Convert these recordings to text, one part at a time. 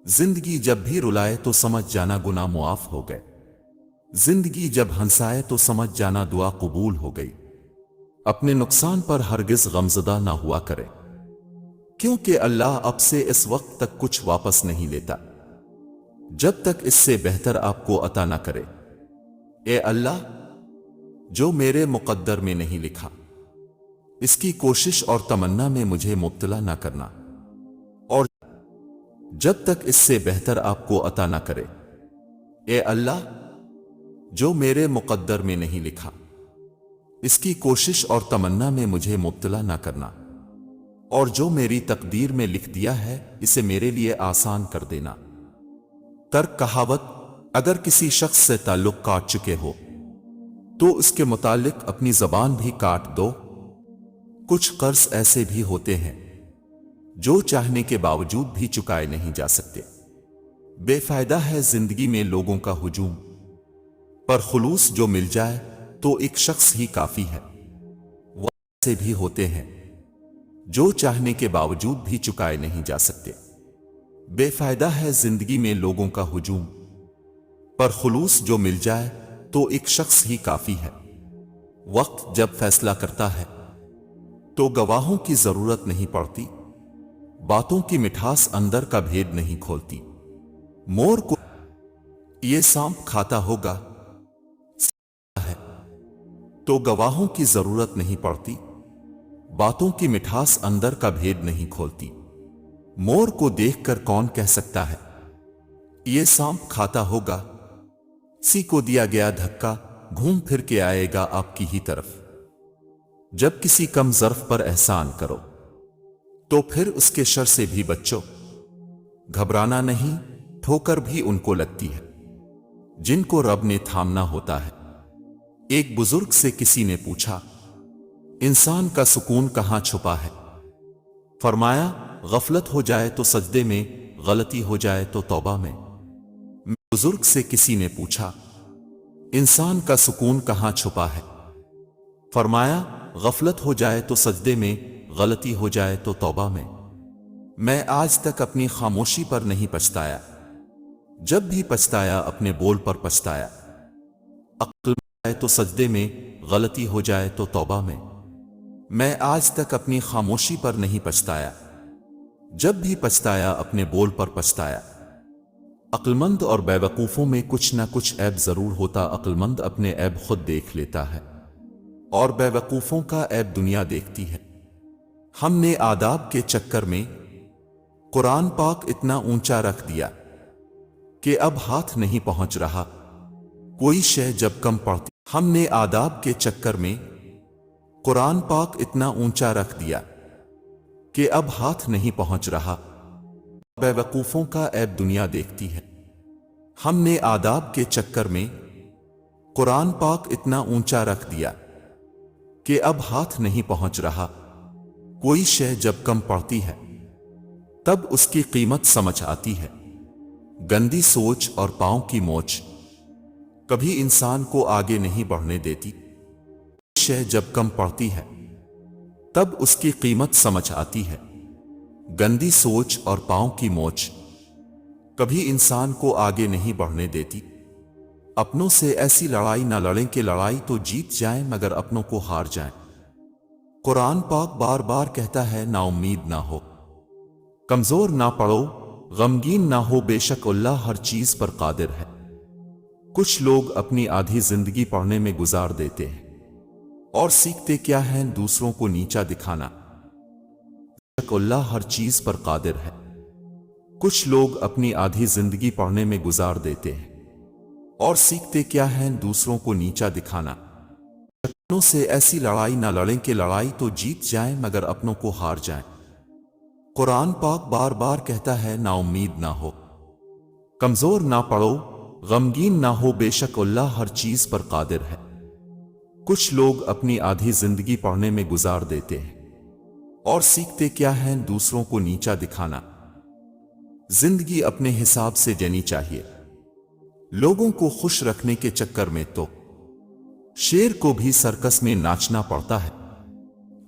जिंदगी जब भी रुलाए तो समझ जाना गुनाह मुआफ हो गए। जिंदगी जब हंसाए तो समझ जाना दुआ कबूल हो गई। अपने नुकसान पर हरगिज गमज़दा ना हुआ करे, क्योंकि अल्लाह अब से इस वक्त तक कुछ वापस नहीं लेता जब तक इससे बेहतर आपको अता ना करे। ए अल्लाह, जो मेरे मुकद्दर में नहीं लिखा, इसकी कोशिश और तमन्ना में मुझे मुब्तला ना करना, और जब तक इससे बेहतर आपको अता ना करे। ए अल्लाह, जो मेरे मुकद्दर में नहीं लिखा, इसकी कोशिश और तमन्ना में मुझे मुब्तला ना करना, और जो मेरी तकदीर में लिख दिया है इसे मेरे लिए आसान कर देना। तर्क कहावत, अगर किसी शख्स से ताल्लुक काट चुके हो तो उसके मुतालिक अपनी जबान भी काट दो। कुछ कर्ज ऐसे भी होते हैं जो चाहने के बावजूद भी चुकाए नहीं जा सकते। बेफायदा है जिंदगी में लोगों का हुजूम, पर खुलूस जो मिल जाए तो एक शख्स ही काफी है। वो ऐसे भी होते हैं जो चाहने के बावजूद भी चुकाए नहीं जा सकते। बेफायदा है जिंदगी में लोगों का हुजूम, पर खुलूस जो मिल जाए तो एक शख्स ही काफी है। वक्त जब फैसला करता है तो गवाहों की जरूरत नहीं पड़ती, बातों की मिठास अंदर का भेद नहीं खोलती। मोर को ये सांप खाता होगा है तो गवाहों की जरूरत नहीं पड़ती, बातों की मिठास अंदर का भेद नहीं खोलती। मोर को देखकर कौन कह सकता है ये सांप खाता होगा। सी को दिया गया धक्का घूम फिर के आएगा आपकी ही तरफ। जब किसी कम ज़र्फ पर एहसान करो तो फिर उसके शर से भी बचो। घबराना नहीं, ठोकर भी उनको लगती है जिनको रब ने थामना होता है। एक बुजुर्ग से किसी ने पूछा, इंसान का सुकून कहां छुपा है? फरमाया, गफलत हो जाए तो सजदे में, गलती हो जाए तो तौबा में। बुजुर्ग से किसी ने पूछा, इंसान का सुकून कहां छुपा है? फरमाया, गफलत हो जाए तो सजदे में, गलती हो जाए तो तौबा में। मैं आज तक अपनी खामोशी पर नहीं पछताया, जब भी पछताया अपने बोल पर पछताया। अक्ल में आए तो सजदे में, गलती हो जाए तो तौबा में। मैं आज तक अपनी खामोशी पर नहीं पछताया, जब भी पछताया अपने बोल पर पछताया। अक्लमंद और बेवकूफों में कुछ ना कुछ ऐब जरूर होता। अक्लमंद अपने ऐब खुद देख लेता है और बेवकूफों का ऐब दुनिया देखती है। हमने आदाब के चक्कर में कुरान पाक इतना ऊंचा रख दिया कि अब हाथ नहीं पहुंच रहा कोई शय जब कम पड़ती। हमने आदाब के चक्कर में कुरान पाक इतना ऊंचा रख दिया कि अब हाथ नहीं पहुंच रहा। बेवकूफों का ऐब दुनिया देखती है। हमने आदाब के चक्कर में कुरान पाक इतना ऊंचा रख दिया कि अब हाथ नहीं पहुंच रहा कोई शय जब कम पड़ती है तब उसकी कीमत समझ आती है। गंदी सोच और पांव की मोच कभी इंसान को आगे नहीं बढ़ने देती। शय जब कम पड़ती है तब उसकी कीमत समझ आती है। गंदी सोच और पांव की मोच कभी इंसान को आगे नहीं बढ़ने देती। अपनों से ऐसी लड़ाई ना लड़ें कि लड़ाई तो जीत जाएं मगर अपनों को हार जाएं। कुरान पाक बार बार कहता है, ना उम्मीद ना हो, कमजोर ना पड़ो, गमगीन ना हो, बेशक अल्लाह हर चीज पर कादिर है। कुछ लोग अपनी आधी जिंदगी पढ़ने में गुजार देते हैं और सीखते क्या हैं, दूसरों को नीचा दिखाना। बेशक अल्लाह हर चीज पर कादिर है। कुछ लोग अपनी आधी जिंदगी पढ़ने में गुजार देते हैं और सीखते क्या हैं, दूसरों को नीचा दिखाना। अपनों से ऐसी लड़ाई ना लड़ें कि लड़ाई तो जीत जाएं मगर अपनों को हार जाएं। कुरान पाक बार बार कहता है, ना उम्मीद ना हो, कमजोर ना पड़ो, गमगीन ना हो, बेशक अल्लाह हर चीज पर कादिर है। कुछ लोग अपनी आधी जिंदगी पढ़ने में गुजार देते हैं और सीखते क्या हैं, दूसरों को नीचा दिखाना। जिंदगी अपने हिसाब से जीनी चाहिए। लोगों को खुश रखने के चक्कर में तो शेर को भी सर्कस में नाचना पड़ता है।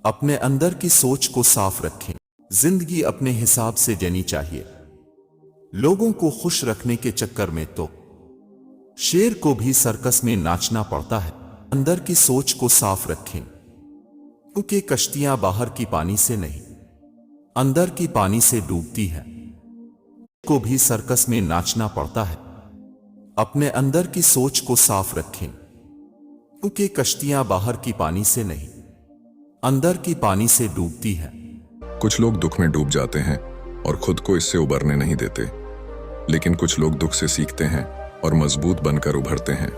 अपने अंदर की सोच को साफ रखें। जिंदगी अपने हिसाब से जीनी चाहिए। लोगों को खुश रखने के चक्कर में तो शेर को भी सर्कस में नाचना पड़ता है। अंदर की सोच को साफ रखें, क्योंकि कश्तियां बाहर की पानी से नहीं, अंदर की पानी से डूबती हैं। को भी सर्कस में नाचना पड़ता है। अपने अंदर की सोच को साफ रखें, क्योंकि कश्तियां बाहर की पानी से नहीं, अंदर की पानी से डूबती हैं। कुछ लोग दुख में डूब जाते हैं और खुद को इससे उबरने नहीं देते, लेकिन कुछ लोग दुख से सीखते हैं और मजबूत बनकर उभरते हैं।